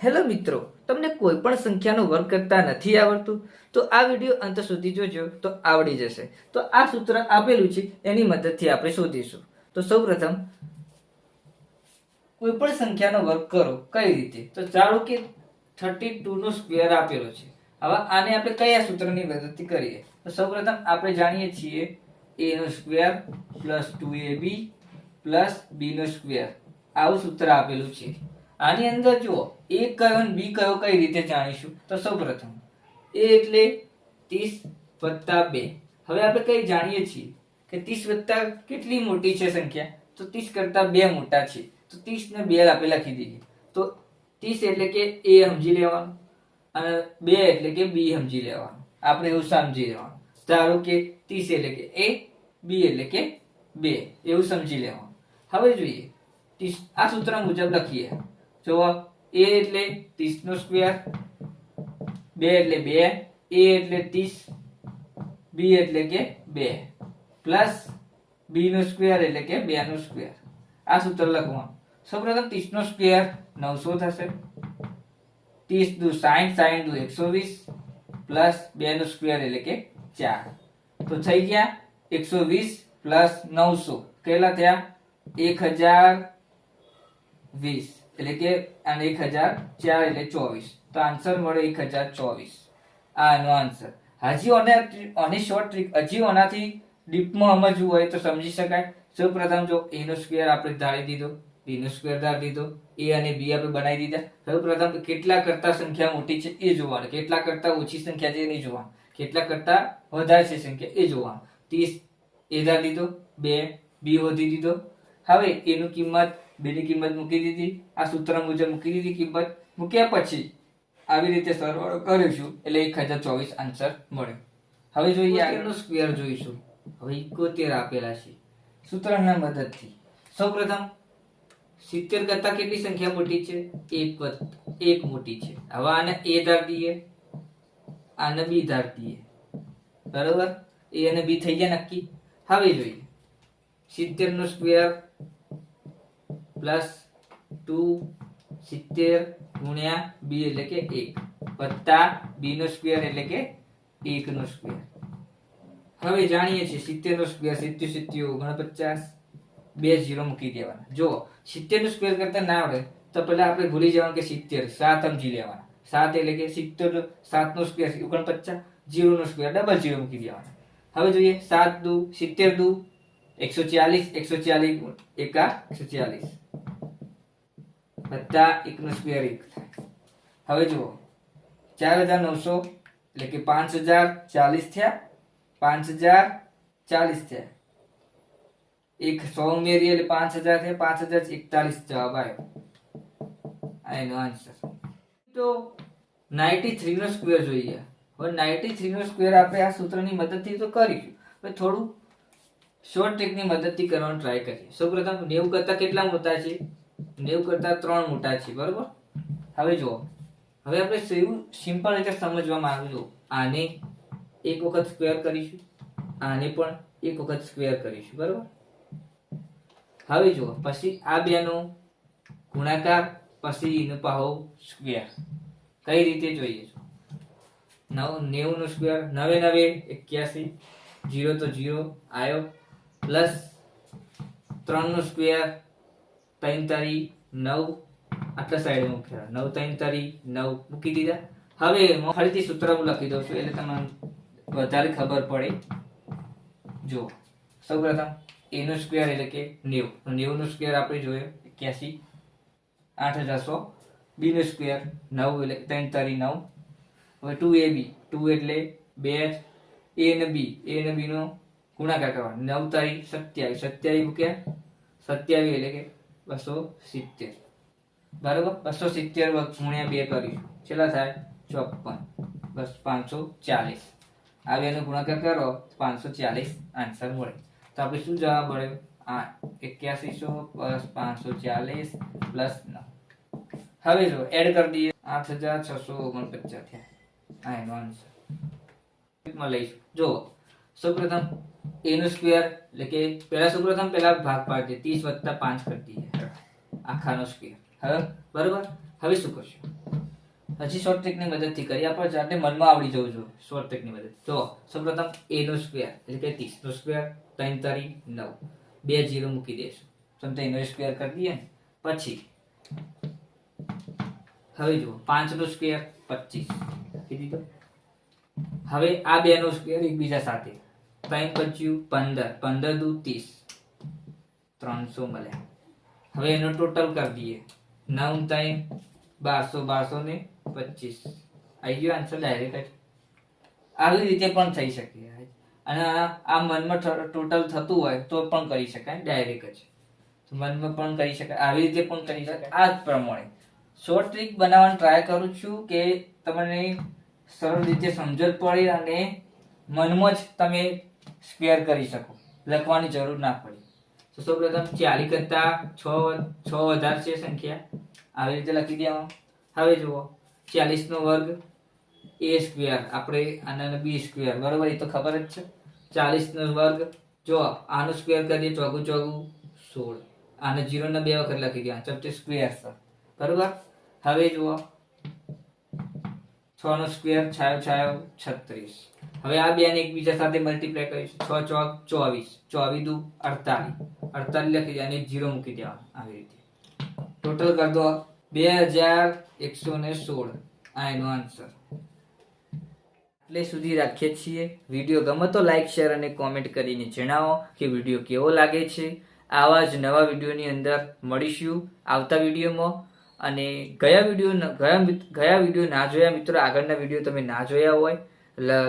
Hello મિત્રો, તમને કોઈ પણ સંખ્યાનો વર્ગ કરતા નથી આવડતું તો આ વિડીયો અંત સુધી જોજો તો આવડી જશે. તો આ સૂત્ર આપેલું છે એની મદદથી આપણે શોધીશું. તો સૌપ્રથમ કોઈ પણ સંખ્યાનો વર્ગ કરો કઈ રીતે, તો ચાલો કે 32 નો સ્ક્વેર આપેલો છે. હવે આને આપણે કયા સૂત્રની મદદથી કરીએ? તો સૌપ્રથમ આપણે જાણીએ છીએ a નો square plus 2ab plus b નો સ્ક્વેર, આવું સૂત્ર આપેલું છે. આની અંદર જુઓ a કયો અને b કયો કઈ રીતે જાણીશું? તો સૌપ્રથમ a એટલે 30 વત્તા 2. હવે આપણે કઈ જાણીએ છીએ કે 30 વત્તા કેટલી મોટી છે સંખ્યા? તો 30 કરતા 2 મોટા છે. તો 30 ને 2 આપણે લખી દઈએ. તો 30 એટલે કે a સમજી લેવાનું અને 2 એટલે કે b સમજી લેવાનું. આપણે એવું સમજી લેવાનું. ધારો કે 30 એટલે કે a, b એટલે કે 2, એવું સમજી લેવાનું. હવે જોઈએ 30 આ સૂત્ર મુજબ લખીએ. જો a એટલે 30 નો સ્ક્વેર, 2 એટલે 2, a એટલે 30, b એટલે કે 2 પ્લસ b નો સ્ક્વેર એટલે કે 2 નો સ્ક્વેર. આ સૂત્ર લખવાનું. સૌપ્રથમ 30 નો સ્ક્વેર 900 થશે, 30 દુ 60, 60 દુ 120 પ્લસ 2 નો સ્ક્વેર એટલે કે 4. તો થઈ ગયા 120 પ્લસ 900 કેટલા થયા? 1020 એટલે કે આને 1004 એટલે 24. તો આન્સર મળે 1024. આનો આન્સર. હજી આને શોર્ટ ટ્રીક હજી આનાથી ડીપમાં સમજવું હોય તો સમજી શકાય. સૌપ્રથમ જો a નો સ્ક્વેર આપણે ધારી દીધો, b નો સ્ક્વેર ધારી દીધો, a અને b આપણે બનાવી દીધા. સૌપ્રથમ કેટલા કરતા સંખ્યા મોટી છે એ જોવાનું, કેટલા કરતા ઓછી સંખ્યા છે એ નહીં જોવાનું, કેટલા કરતા વધારે છે સંખ્યા એ જોવાનું. 30 a ધારી દીધો, 2 b વધી દીધો. હવે a નું કિંમત, b ની કિંમત મૂકી દીધી, આ સૂત્ર મુજબ મૂકી દીધી કિંમત. મૂક્યા પછી આવી રીતે સરવાળો કરીશું એટલે 1024 આન્સર મળે. હવે જોઈએ આગળનો સ્ક્વેર જોઈશું. હવે 71 આપેલા છે સૂત્રના મદદથી. સૌપ્રથમ 70 કરતા કેટલી સંખ્યા મોટી છે? 1 મોટી છે. હવે આને a ધાર દઈએ, આને b ધાર દઈએ. બરોબર, a અને b થઈ ગયા નક્કી. હવે જોઈએ 70 નો સ્ક્વેર પ્લસ 2 70 ગુણ્યા b એટલે કે 1 વત્તા b નો સ્ક્વેર એટલે કે 1 નો સ્ક્વેર. હવે જાણીએ છીએ 70 નો સ્ક્વેર 70 70 49, 2 0 મૂકી દેવાના. જો 70 નો સ્ક્વેર કરતા ના આવડે તો પહેલા આપણે ભૂલી જવાનું કે 70 7 સમજી લેવાના. 7 એટલે કે 70 7 નો સ્ક્વેર 49, 0 નો સ્ક્વેર ડબલ 0 મૂકી દેવાના. હવે જોઈએ 7 દુ 70 દુ 140, 140 એકા 140 વત્તા 1 નો સ્ક્વેર 1 થાય. હવે જુઓ 4900 એટલે કે 5040 થયા, 5040 થયા. એક 100 ઉમેરીએ એટલે 5000 થયા, 5041 જવાબ આવ્યો. આ એનો આન્સર. તો 93 નો સ્ક્વેર જોઈએ. હવે 93 નો સ્ક્વેર આપણે આ સૂત્રની મદદથી તો કરીશું, હવે થોડું શોર્ટ ટ્રીકની મદદથી કરવાનો ટ્રાય કરીએ. સૌપ્રથમ 90 કરતા કેટલા મોટા છે? 90 કરતા 3 મોટા છે. બરોબર. હવે જુઓ, હવે આપણે સિમ્પલ રીતે સમજવામાં આવ્યું. આને એક વખત સ્ક્વેર કરીશું, આને પણ એક વખત સ્ક્વેર કરીશું. બરોબર. હવે જુઓ પછી આ બેનો ગુણાકાર, પછી એનો પાહો સ્ક્વેર. કઈ રીતે જોઈએ? 90 નો સ્ક્વેર 9 9 81, 0 તો 0 આવ્યો, પ્લસ 3 નો સ્ક્વેર 3 તારી 9, આટલા સાઈડ મૂક્યા, 9 3 તારી 9 મૂકી દીધા. હવે હું ફરીથી સૂત્ર લખી દઉં છું એટલે તમને વધારે ખબર પડે. જો સૌપ્રથમ a નો સ્ક્વેર એટલે કે 90, 90 નો સ્ક્વેર આપણે જોયો 81, 8100. b નો સ્ક્વેર 9 એટલે 3 તારી 9. હવે 2ab 2 એટલે 2, a અને b નો ગુણાકાર કરવાનો, 9 તારી 27, 27 મૂક્યા, 27 એટલે કે 270. બરાબર. 270 ગુણ્યા 2 કરીશું, કેટલા થાય? 54. બસ 540. આ બેનો ગુણાકાર કરો 540 આન્સર મળે. તો આપણે શું જવાબ મળ્યો? 8100 પ્લસ 540 પ્લસ 9. હવે જો એડ કરી દઈએ 8649 થયા. આ એનો આન્સર માં લઈશું. જો સૌપ્રથમ a નો સ્ક્વેર એટલે કે પહેલા ભાગ પાડીએ, 30 વત્તા 5 કરી દઈએ આખાનો સ્ક્વેર. હવે બરોબર. હવે શું કરશું? હજી શોર્ટ ટ્રિકની મદદથી કરી આપણે જાતે મનમાં આવડી જવું જોઈએ. શોર્ટ ટ્રિકની મદદ તો સૌપ્રથમ a નો સ્ક્વેર એટલે કે 30 નો સ્ક્વેર 3 તારી 9 2 0 મૂકી દેશું. સમજો એનો સ્ક્વેર કરી દઈએ ને પછી હવે જુઓ 5 નો સ્ક્વેર 25 લખી દીધો. હવે આ બે નો સ્ક્વેર એકબીજા સાથે 3 25 15 15 દુ 30 300 મળ્યા. હવે એનો ટોટલ કરી દઈએ 9 3 1200 ને 25 આવી ગયો આન્સર ડાયરેક્ટ જ. આવી રીતે પણ થઈ શકે અને આ મનમાં ટોટલ થતું હોય તો પણ કરી શકાય ડાયરેક્ટ જ. મનમાં પણ કરી શકાય, આવી રીતે પણ કરી શકાય. આ જ પ્રમાણે શોર્ટ ટ્રિક બનાવવાની ટ્રાય કરું છું કે તમને સરળ રીતે સમજણ પડે અને મનમાં જ તમે સ્ક્વેર કરી શકો, લખવાની જરૂર ના પડે. તો સૌપ્રથમ 40 કરતા 6 વધારે છે સંખ્યા, આવી રીતે લખી દેવા. હવે જુઓ 40 નો વર્ગ a સ્ક્વેર, આપણે આને b સ્ક્વેર, બરોબર, એ તો ખબર જ છે. 40 નો વર્ગ જો આનો સ્ક્વેર કરીએ ચોગું 16, આને 0 ને 2 વખત લખી દેવા, ચપટે સ્ક્વેર છે, બરોબર. હવે જુઓ 6 નો સ્ક્વેર છાયો 36. હવે આ બે ને એકબીજા સાથે મલ્ટીપ્લાય કરીશું. 6 ચોક 24, 24 દુ 48, 48 લખી દે અને 0 મૂકી દેવાનું. આવી રીતે ટોટલ કરી દો 2116. આ એનો આન્સર. એટલે સુધી રાખીએ છીએ. વિડીયો ગમે તો લાઈક શેર અને કોમેન્ટ કરીને જણાવો કે વિડીયો કેવો લાગે છે. આવા જ નવા વિડીયોની અંદર મળીશું આવતા વિડીયોમાં. અને ગયા વિડીયો ના જોયા મિત્રો, આગળના વિડીયો તમે ના જોયા હોય,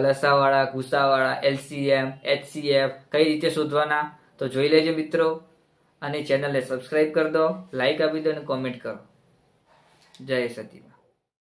લસાવાળા, ગુસાવાળા, LCM, HCF કઈ રીતે શોધવાના તો જોઈ લેજો મિત્રો. અને ચેનલને સબસ્ક્રાઈબ કરી દો, લાઈક આપી દો અને કોમેન્ટ કરો. જય સતીમાં.